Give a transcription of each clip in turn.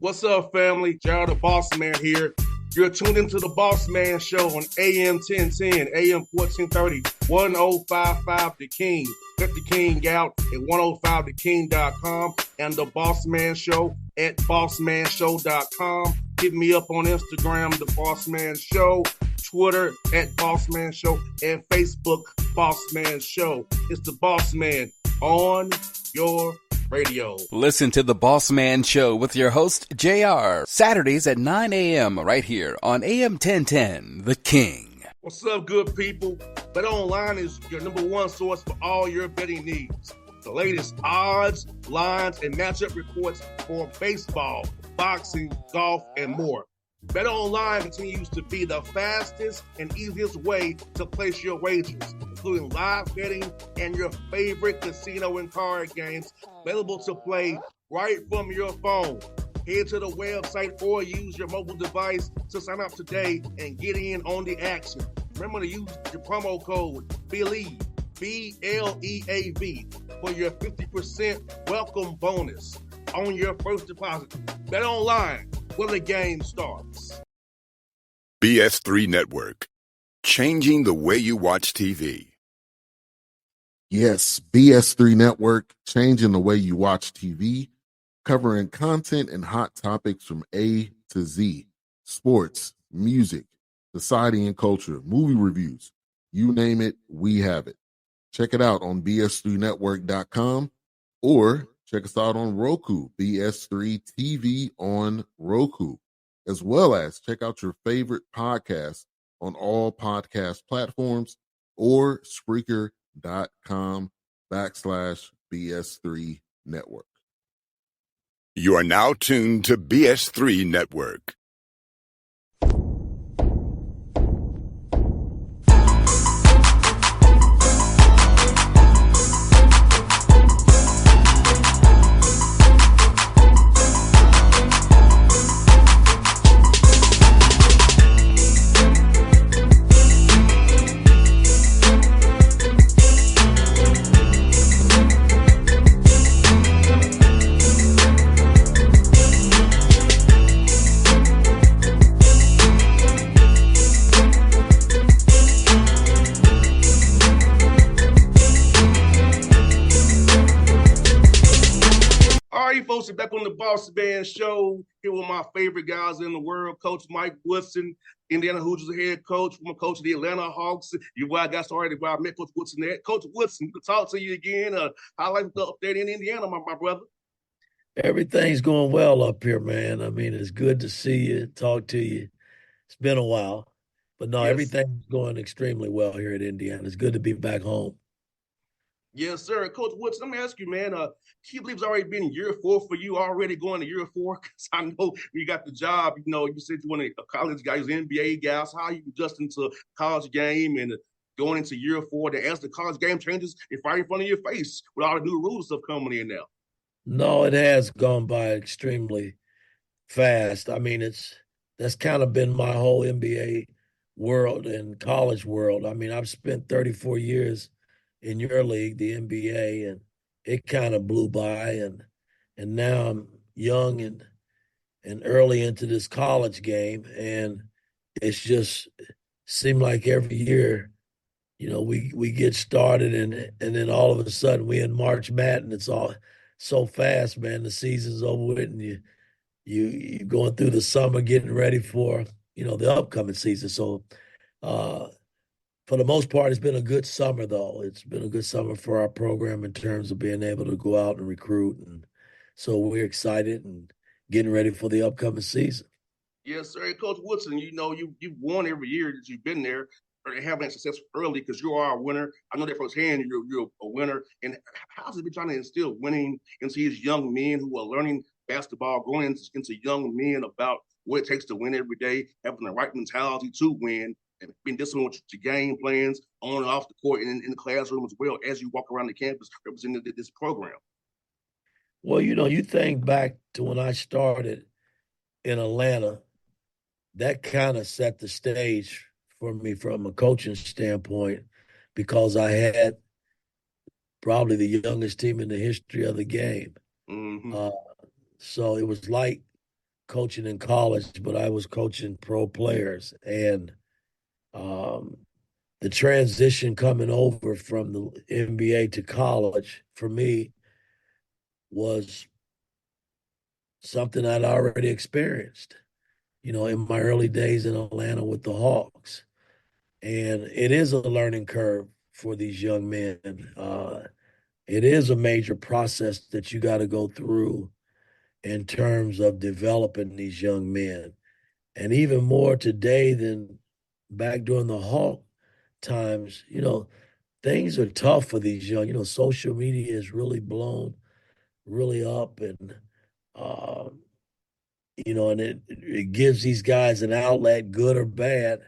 What's up, family? Gerald the Bossman here. You're tuned into the Bossman Show on AM 1010, AM 1430, 1055 The King. Let the King out at 105theking.com and the Bossman Show at bossmanshow.com. Hit me up on Instagram, The Bossman Show, Twitter at Bossman Show, and Facebook, Bossman Show. It's the Bossman on your radio. Listen to the Bossman Show with your host, JR, Saturdays at 9 a.m. right here on AM 1010, The King. What's up, good people? BetOnline is your number one source for all your betting needs. The latest odds, lines, and matchup reports for baseball, boxing, golf, and more. BetOnline continues to be the fastest and easiest way to place your wagers, including live betting and your favorite casino and card games available to play right from your phone. Head to the website or use your mobile device to sign up today and get in on the action. Remember to use your promo code BELIEVE, B-L-E-A-V, for your 50% welcome bonus on your first deposit. BetOnline, where the game starts. BS3 Network, changing the way you watch TV. Yes, BS3 Network, changing the way you watch TV, covering content and hot topics from A to Z, sports, music, society and culture, movie reviews, you name it, we have it. Check it out on bs3network.com or check us out on Roku, BS3 TV on Roku, as well as check out your favorite podcast on all podcast platforms or Spreaker.com/BS3 Network. You are now tuned to BS3 Network. Folks, back on the Bossman Show here with my favorite guys in the world, Coach Mike Woodson, Indiana Hoosiers head coach, former coach of the Atlanta Hawks. You why I got started, why I met Coach Woodson there. Coach Woodson, good to talk to you again. I like the update in Indiana, my brother. Everything's going well up here, man. I mean, it's good to see you, talk to you. It's been a while, but no, yes, everything's going extremely well here at Indiana. It's good to be back home. Yes, sir. Coach Woodson, let me ask you, man, can you believe it's already been year 4 for you, already going to year 4? Because I know you got the job, you said you want a college guy, you're an NBA guy. So how are you adjusting to college game and going into year 4 as the college game changes, it's right in front of your face with all the new rules stuff coming in now? No, it has gone by extremely fast. I mean, that's kind of been my whole NBA world and college world. I mean, I've spent 34 years in your league, the NBA, and it kind of blew by, and now I'm young and early into this college game, and it's just seemed like every year, we get started, and then all of a sudden we in March Madness. It's all so fast, man. The season's over with, and you going through the summer, getting ready for the upcoming season. So, for the most part, it's been a good summer, though. It's been a good summer for our program in terms of being able to go out and recruit. And so we're excited and getting ready for the upcoming season. Yes, sir. And Coach Woodson, you've won every year that you've been there, or having success early because you are a winner. I know that firsthand, you're a winner. And how's it been trying to instill winning into these young men who are learning basketball, growing into young men about what it takes to win every day, having the right mentality to win, and being disciplined with your game plans on and off the court and in the classroom as well as you walk around the campus representing this program? Well, you think back to when I started in Atlanta, that kind of set the stage for me from a coaching standpoint because I had probably the youngest team in the history of the game. Mm-hmm. So it was like coaching in college, but I was coaching pro players. And um, the transition coming over from the NBA to college for me was something I'd already experienced, in my early days in Atlanta with the Hawks. And it is a learning curve for these young men. It is a major process that you got to go through in terms of developing these young men. And even more today than back during the Hawk times, things are tough for these young. Social media is really blown really up, and uh, and it gives these guys an outlet, good or bad,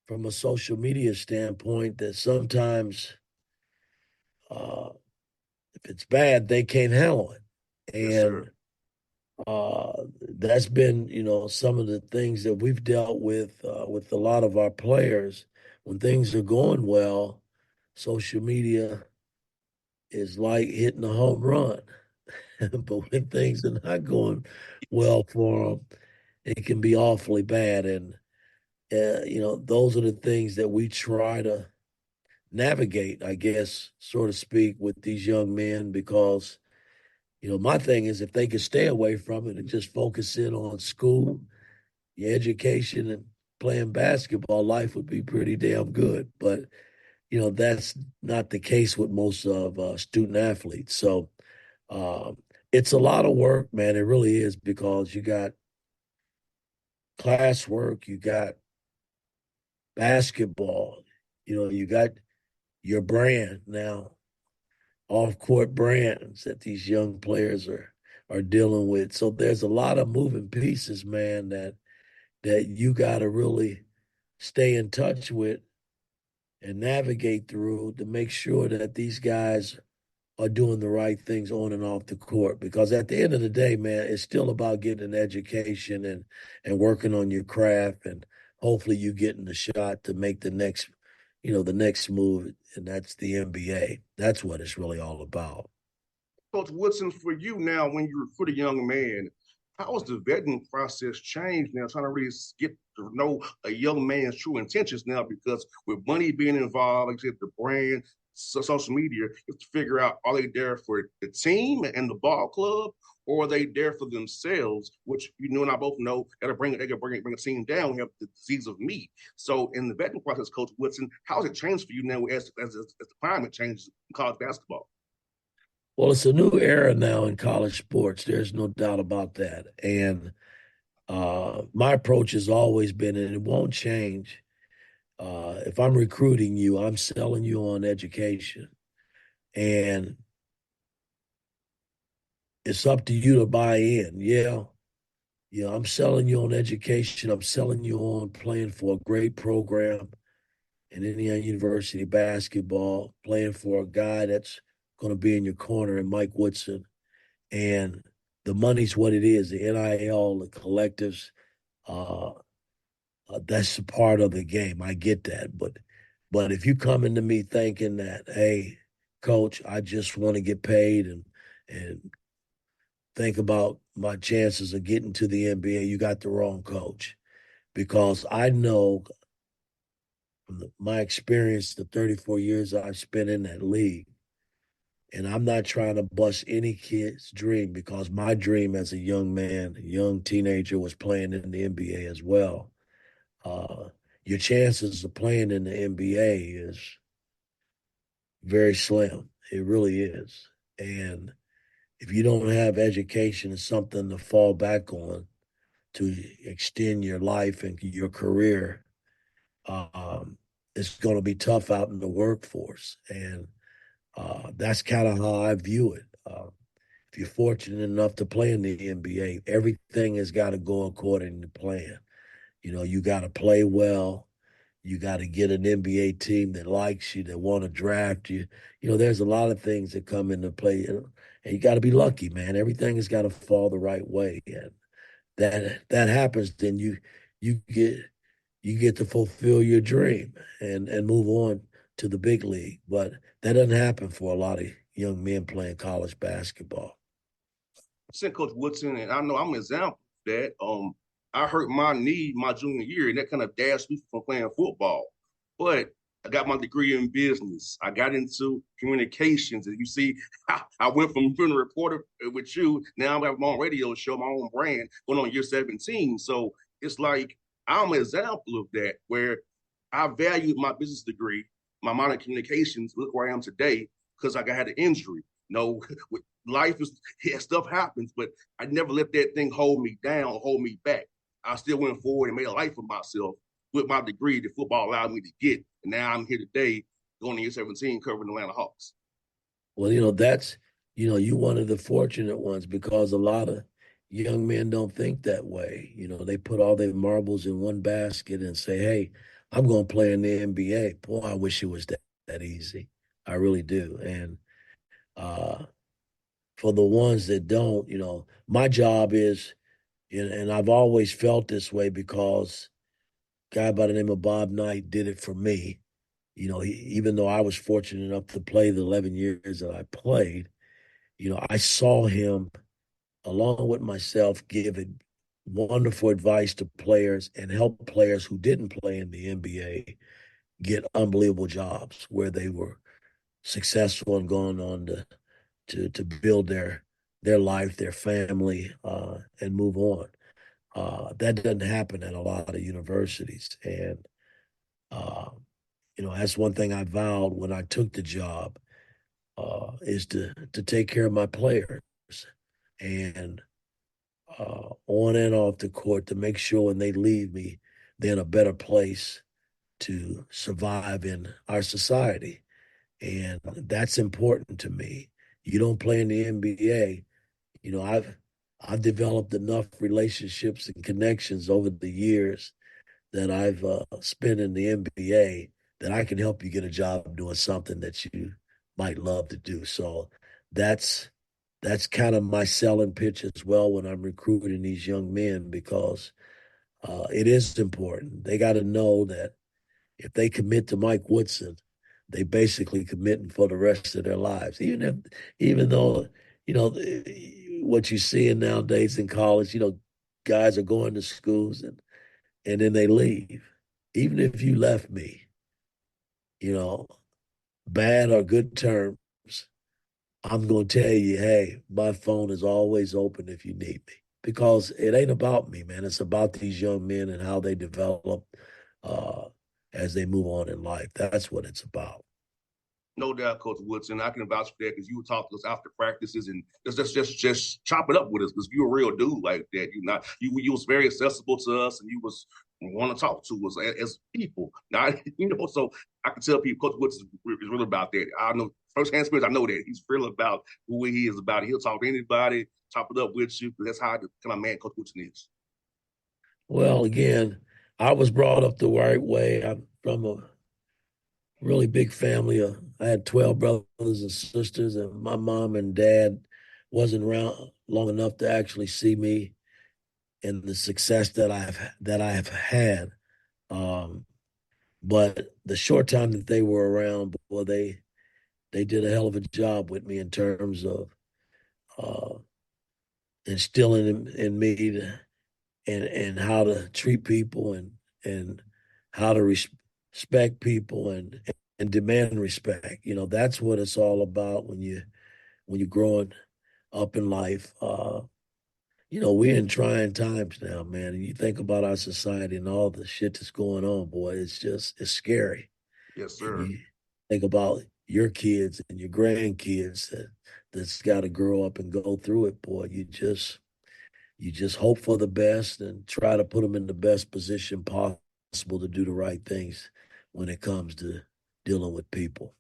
from a social media standpoint. That sometimes, uh, if it's bad, they can't handle it, Yes, sir. and that's been, some of the things that we've dealt with a lot of our players. When things are going well, social media is like hitting a home run. But when things are not going well for them, it can be awfully bad. And, those are the things that we try to navigate, I guess, so to speak, with these young men because, my thing is if they could stay away from it and just focus in on school, your education, and playing basketball, life would be pretty damn good. But, that's not the case with most of student athletes. So, um, it's a lot of work, man. It really is because you got classwork, you got basketball, you got your brand now, off court brands that these young players are dealing with. So there's a lot of moving pieces, man, that you got to really stay in touch with and navigate through to make sure that these guys are doing the right things on and off the court. Because at the end of the day, man, it's still about getting an education and working on your craft, and hopefully you getting the shot to make the next move, and that's the NBA. That's what it's really all about. Coach Woodson, for you now, when you recruit a young man, how has the vetting process changed now, trying to really get to know a young man's true intentions now? Because with money being involved, like you said, the brand, social media, you have to figure out, are they there for the team and the ball club, or are they there for themselves? Which and I both know they can bring a team down. We have the disease of me. So in the vetting process, Coach Woodson, how has it changed for you now as the climate changes in college basketball? Well, it's a new era now in college sports. There's no doubt about that. And my approach has always been, and it won't change. If I'm recruiting you, I'm selling you on education. And it's up to you to buy in. Yeah. I'm selling you on education. I'm selling you on playing for a great program in Indiana University basketball, playing for a guy that's going to be in your corner in Mike Woodson. And the money's what it is, the NIL, the collectives. Uh, that's a part of the game. I get that. But if you come into me thinking that, hey, coach, I just want to get paid and think about my chances of getting to the NBA, you got the wrong coach. Because I know from my experience, the 34 years I've spent in that league, and I'm not trying to bust any kid's dream because my dream as a young man, a young teenager, was playing in the NBA as well. Uh, your chances of playing in the NBA is very slim. It really is. And if you don't have education and something to fall back on to extend your life and your career, um, it's going to be tough out in the workforce. And that's kind of how I view it. If you're fortunate enough to play in the NBA, everything has got to go according to plan. You got to play well. You got to get an NBA team that likes you, that want to draft you. There's a lot of things that come into play, and you got to be lucky, man. Everything has got to fall the right way, and that happens. Then you get to fulfill your dream and move on to the big league. But that doesn't happen for a lot of young men playing college basketball. Said Coach Woodson, and I know I'm an example. that. I hurt my knee my junior year, and that kind of dashed me from playing football. But I got my degree in business. I got into communications, and you see, I went from being a reporter with you. Now I'm having my own radio show, my own brand, going on year 17. So it's like I'm an example of that, where I valued my business degree, my minor in communications. Look where I am today because I had an injury. Life is stuff happens, but I never let that thing hold me down, hold me back. I still went forward and made a life for myself with my degree that football allowed me to get. And now I'm here today going to year 17 covering the Atlanta Hawks. Well, that's, you one of the fortunate ones because a lot of young men don't think that way. They put all their marbles in one basket and say, hey, I'm going to play in the NBA. Boy, I wish it was that easy. I really do. And for the ones that don't, my job is, and I've always felt this way because a guy by the name of Bob Knight did it for me. Even though I was fortunate enough to play the 11 years that I played, I saw him along with myself give wonderful advice to players and help players who didn't play in the NBA get unbelievable jobs where they were successful and going on to build their life, their family, and move on. That doesn't happen at a lot of universities. And, that's one thing I vowed when I took the job is to take care of my players and on and off the court to make sure when they leave me, they're in a better place to survive in our society. And that's important to me. You don't play in the NBA. I've developed enough relationships and connections over the years that I've spent in the NBA that I can help you get a job doing something that you might love to do. So that's kind of my selling pitch as well when I'm recruiting these young men because it is important. They got to know that if they commit to Mike Woodson, they basically committing for the rest of their lives. Even though what you're seeing nowadays in college, guys are going to schools and then they leave. Even if you left me, bad or good terms, I'm going to tell you, hey, my phone is always open if you need me. Because it ain't about me, man. It's about these young men and how they develop as they move on in life. That's what it's about. No doubt, Coach Woodson. I can vouch for that because you would talk to us after practices and just chop it up with us because you're a real dude like that. You was very accessible to us and you was want to talk to us as people. Not so I can tell people Coach Woodson is real about that. I know firsthand experience. I know that he's real about who he is about it. He'll talk to anybody, chop it up with you because that's how the kind of man Coach Woodson is. Well, again, I was brought up the right way. I'm from a really big family. I had 12 brothers and sisters, and my mom and dad wasn't around long enough to actually see me and the success that I have had. But the short time that they were around, boy, they did a hell of a job with me in terms of uh, instilling in me and how to treat people and how to respect people and demand respect. That's what it's all about when you're growing up in life. We're in trying times now, man. And you think about our society and all the shit that's going on, boy, it's scary. Yes, And sir. you think about your kids and your grandkids that's got to grow up and go through it, boy. You just hope for the best and try to put them in the best position possible to do the right things when it comes to dealing with people.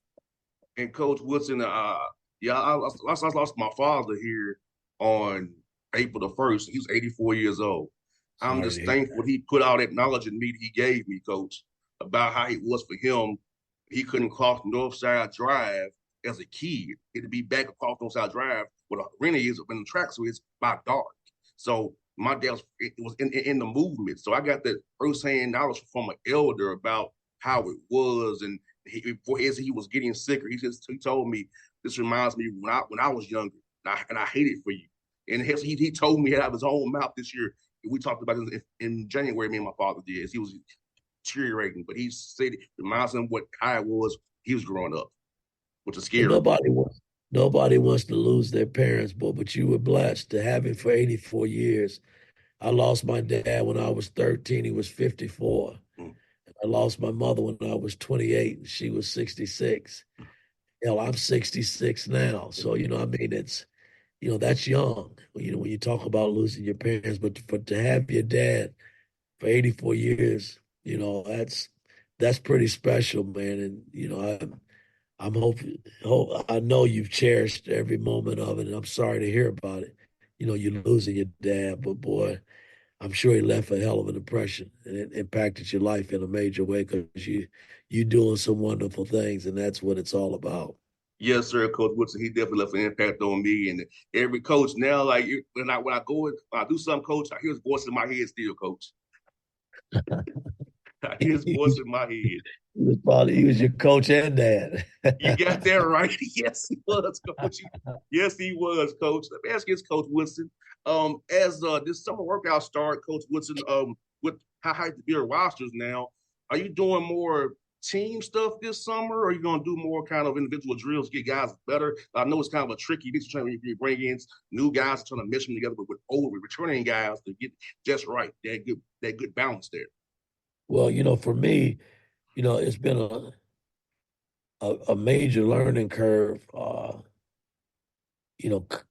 And Coach Woodson, I lost my father here on April the 1st. He was 84 years old. I'm Sorry to just hear thankful that. he put all that knowledge in me that he gave me, Coach, about how it was for him. He couldn't cross Northside Drive as a kid. It'd be back across Northside Drive where the arena is when the tracks is by dark. So my dad was in the movement. So I got that firsthand knowledge from an elder about how it was. And as he was getting sicker, he told me, this reminds me when I was younger, and I hate it for you. And he told me out of his own mouth this year, we talked about this in January. Me and my father did. He was deteriorating, but he said it reminds him what how it was he was growing up, which is And scary. nobody wants to lose their parents, but you were blessed to have him for 84 years. I lost my dad when I was 13. He was 54. Mm. I lost my mother when I was 28 and she was 66. Hell, I'm 66 now. So, I mean, that's young, when you talk about losing your parents, but to have your dad for 84 years, that's pretty special, man. And, I'm I know you've cherished every moment of it, and I'm sorry to hear about it. You're losing your dad, but boy, I'm sure he left a hell of an impression, and it impacted your life in a major way because you doing some wonderful things, and that's what it's all about. Yes, sir, Coach Woodson. He definitely left an impact on me and every coach now. Like when I do something, Coach, I hear his voice in my head still, Coach. I hear his voice in my head. He was your coach and dad. You got that right. Yes, he was, Coach. Yes, he was, Coach. Let me ask you this, Coach Woodson. As this summer workout start, Coach Woodson, with how high the beer rosters now, are you doing more team stuff this summer, or are you going to do more kind of individual drills, get guys better? I know it's kind of a tricky mix trying to bring in new guys, trying to mesh them together with older returning guys to get just right, that good balance there. Well, for me, it's been a major learning curve.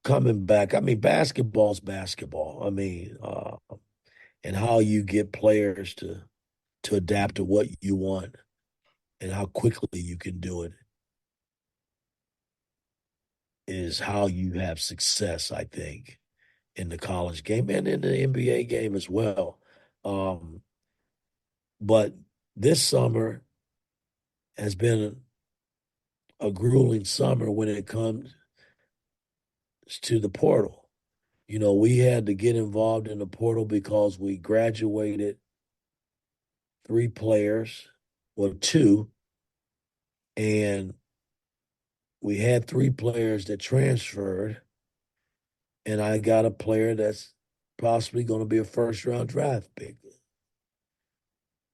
Coming back. I mean, basketball's basketball. I mean, and how you get players to adapt to what you want and how quickly you can do it is how you have success, I think, in the college game and in the NBA game as well. Um, but this summer has been a grueling summer when it comes to the portal. We had to get involved in the portal because we graduated 3 players, well, 2, and we had 3 players that transferred, and I got a player that's possibly going to be a first-round draft pick,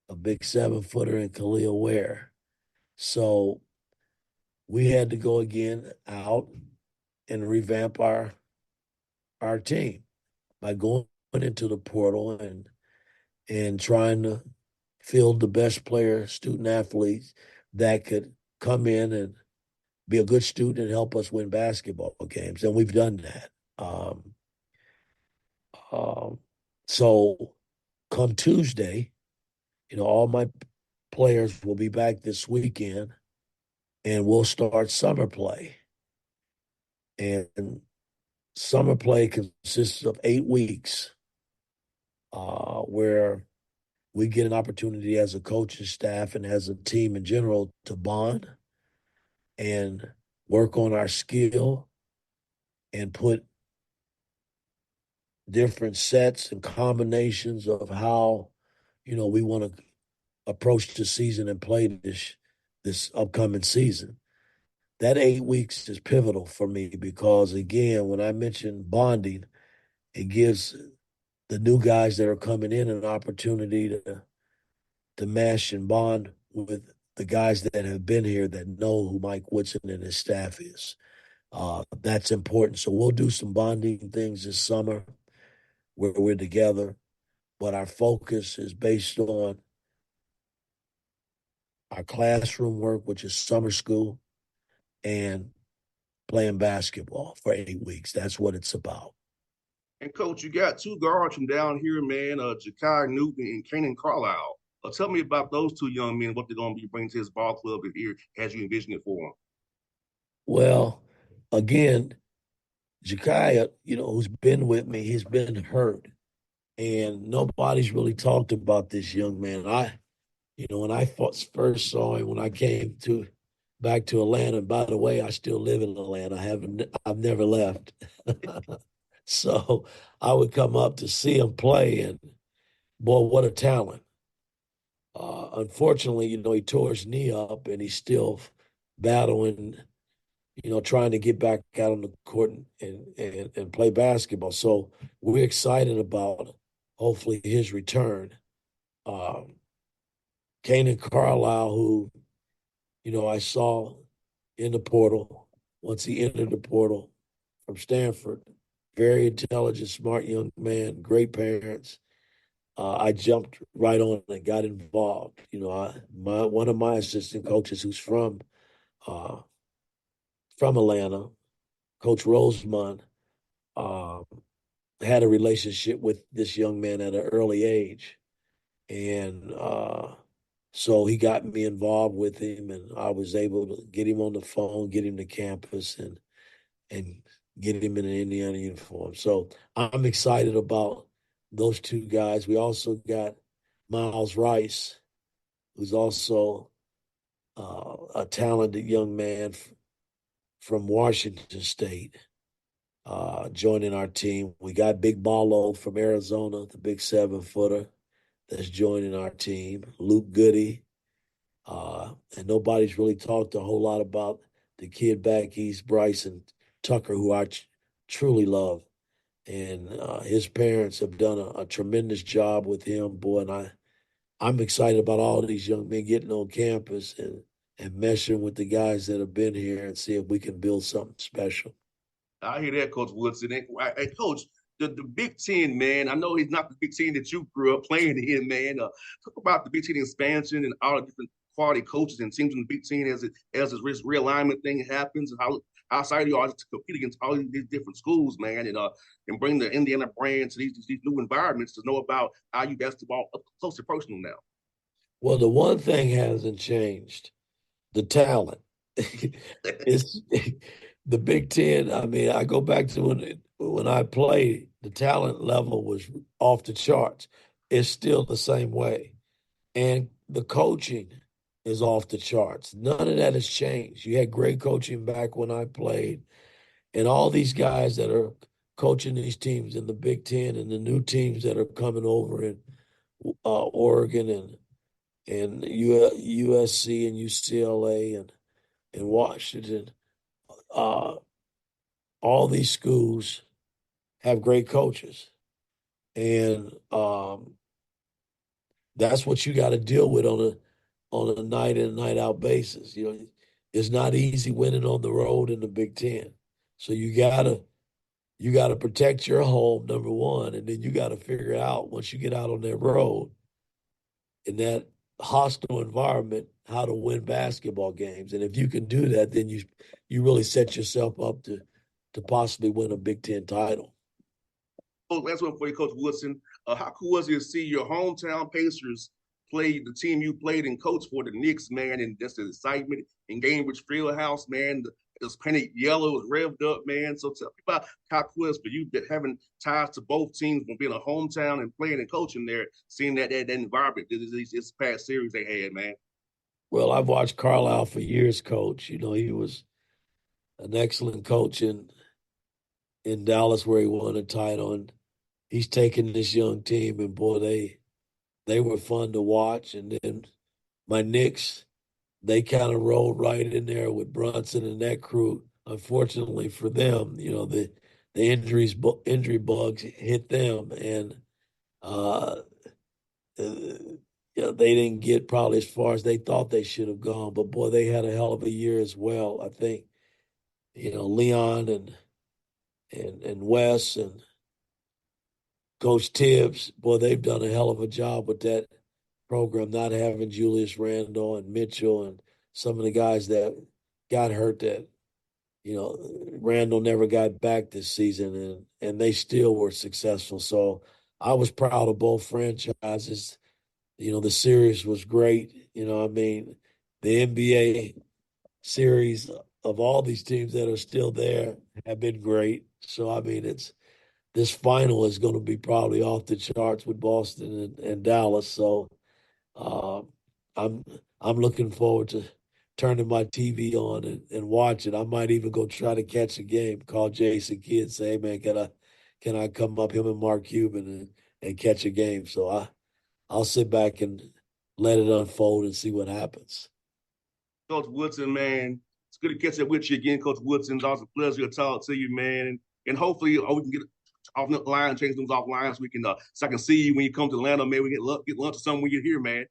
a big 7-footer in Khalil Ware. So we had to go again out and revamp our team by going into the portal and trying to field the best player, student athletes that could come in and be a good student and help us win basketball games. And we've done that. Um, so come Tuesday, all my players will be back this weekend and we'll start summer play. And summer play consists of 8 weeks where we get an opportunity as a coaching staff and as a team in general to bond and work on our skill and put different sets and combinations of how we want to approach the season and play this upcoming season. That 8 weeks is pivotal for me because again, when I mention bonding, it gives the new guys that are coming in an opportunity to mesh and bond with the guys that have been here that know who Mike Woodson and his staff is. That's important. So we'll do some bonding things this summer where we're together, but our focus is based on our classroom work, which is summer school, and playing basketball for 8 weeks. That's what it's about. And coach, you got 2 guards from down here, man, Jakai Newton and Kanan Carlisle. Tell me about those 2 young men, what they're going to be bringing to his ball club here as you envision it for them. Well, again, Jakaya, who's been with me, he's been hurt. And nobody's really talked about this young man. When I first saw him, when I came back to Atlanta, and by the way, I still live in Atlanta. I've never left. So I would come up to see him play, and boy, what a talent. Unfortunately, he tore his knee up and he's still battling, trying to get back out on the court and play basketball. So we're excited about hopefully his return. Kanan Carlisle, who, I saw in the portal once he entered the portal from Stanford, very intelligent, smart young man, great parents. I jumped right on and got involved. One of my assistant coaches, who's uh, from Atlanta, Coach Roseman, um, had a relationship with this young man at an early age, and so he got me involved with him, and I was able to get him on the phone, get him to campus, and get him in an Indiana uniform. So I'm excited about those two guys. We also got Miles Rice, who's also a talented young man from Washington State, joining our team. We got Big Ballo from Arizona, the big 7-footer that's joining our team. Luke Goody. And nobody's really talked a whole lot about the kid back east, Bryson Tucker, who I truly love. And his parents have done a tremendous job with him, boy. And I'm excited about all these young men getting on campus and meshing with the guys that have been here and see if we can build something special. I hear that, Coach Woodson. Hey, Coach, the Big Ten, man. I know he's not the Big Ten that you grew up playing in, man. Talk about the Big Ten expansion and all the different quality coaches and teams in the Big Ten as this realignment thing happens, and how excited you are to compete against all these different schools, man, and bring the Indiana brand to these new environments to know about IU basketball up close and personal now. Well, the one thing hasn't changed: the talent. It's the Big Ten. I mean, I go back to when I played, the talent level was off the charts. It's still the same way, and the coaching is off the charts. None of that has changed. You had great coaching back when I played, and all these guys that are coaching these teams in the Big Ten and the new teams that are coming over in Oregon and USC and UCLA and Washington. Uh, all these schools have great coaches, and that's what you got to deal with on a night in and night out basis. It's not easy winning on the road in the Big Ten, so you gotta protect your home, number one, and then you got to figure out once you get out on that road in that hostile environment how to win basketball games. And if you can do that, then you really set yourself up to possibly win a Big Ten title. Oh, last one for you, Coach Woodson. How cool was it to see your hometown Pacers play the team you played and coached for, the Knicks, man, and just the excitement in Gainbridge Fieldhouse, man. It was painted yellow, it was revved up, man. So tell me about how cool it is for you having ties to both teams from being a hometown and playing and coaching there, seeing that environment, this past series they had, man. Well, I've watched Carlisle for years, coach. He was an excellent coach in Dallas where he won a title, and he's taken this young team, and boy, they were fun to watch. And then my Knicks, they kind of rolled right in there with Brunson and that crew. Unfortunately for them, the injury bugs hit them, and they didn't get probably as far as they thought they should have gone. But boy, they had a hell of a year as well. I think Leon and Wes and Coach Tibbs, boy, they've done a hell of a job with that program, not having Julius Randle and Mitchell and some of the guys that got hurt that, Randall never got back this season, and they still were successful. So I was proud of both franchises. The series was great. I mean, the NBA series of all these teams that are still there have been great. So, I mean, this final is going to be probably off the charts with Boston and Dallas. So, uh, I'm I'm looking forward to turning my TV on and watch it. I might even go try to catch a game. Call Jason Kidd, say, "Hey man, can I come up him and Mark Cuban and catch a game?" So I'll sit back and let it unfold and see what happens. Coach Woodson, man, it's good to catch up with you again, Coach Woodson. It's always a pleasure to talk to you, man. And hopefully we can get offline, change things offline so I can see you when you come to Atlanta. Maybe we get lunch or something when you get here, man.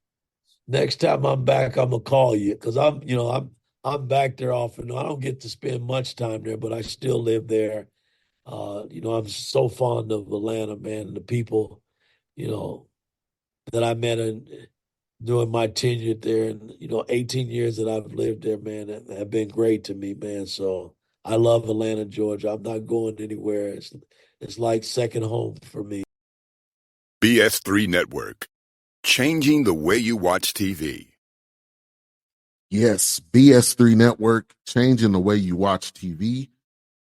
Next time I'm back, I'm gonna call you because I'm back there often. I don't get to spend much time there, but I still live there. I'm so fond of Atlanta, man, and the people, you know, that I met during my tenure there, and 18 years that I've lived there, man, have been great to me, man. So I love Atlanta, Georgia. I'm not going anywhere. It's like second home for me. BS3 Network. Changing the way you watch TV. Yes, BS3 Network, changing the way you watch TV,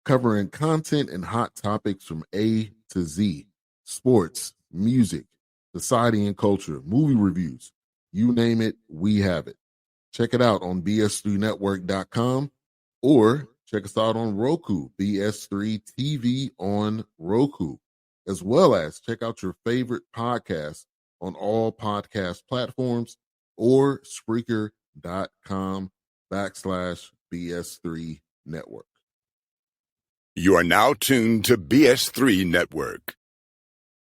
covering content and hot topics from A to Z. Sports, music, society and culture, movie reviews. You name it, we have it. Check it out on bs3network.com or check us out on Roku, BS3 TV on Roku, as well as check out your favorite podcast on all podcast platforms or Spreaker.com/BS3 Network. You are now tuned to BS3 Network.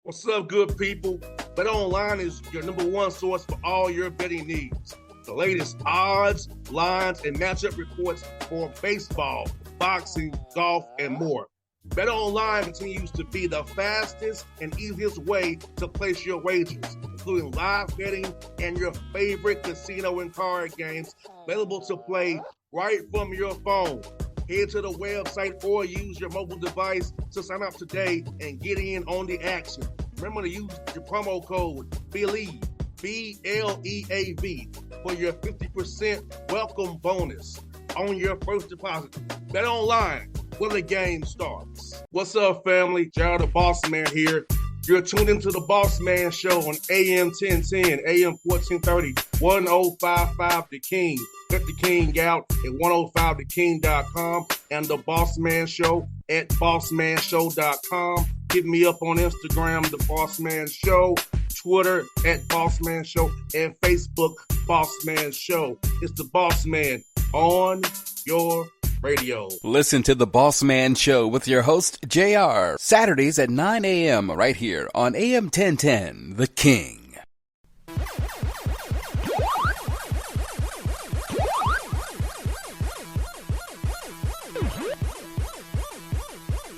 What's up, good people? Bet Online is your number one source for all your betting needs. The latest odds, lines, and matchup reports for baseball, boxing, golf, and more. Bet Online continues to be the fastest and easiest way to place your wagers, including live betting and your favorite casino and card games available to play right from your phone. Head to the website or use your mobile device to sign up today and get in on the action. Remember to use your promo code BELIEVE, BLEAV, for your 50% welcome bonus on your first deposit. Bet Online, where the game starts. What's up, family? Jared the Bossman here. You're tuned into the Bossman Show on AM 1010, AM 1430, 1055 The King. Get The King out at 105theking.com and the Bossman Show at bossmanshow.com. Hit me up on Instagram, The Bossman Show, Twitter at Bossman Show, and Facebook, Bossman Show. It's the Bossman on your radio. Listen to The Bossman Show with your host, JR, Saturdays at 9 a.m. right here on AM 1010, The King.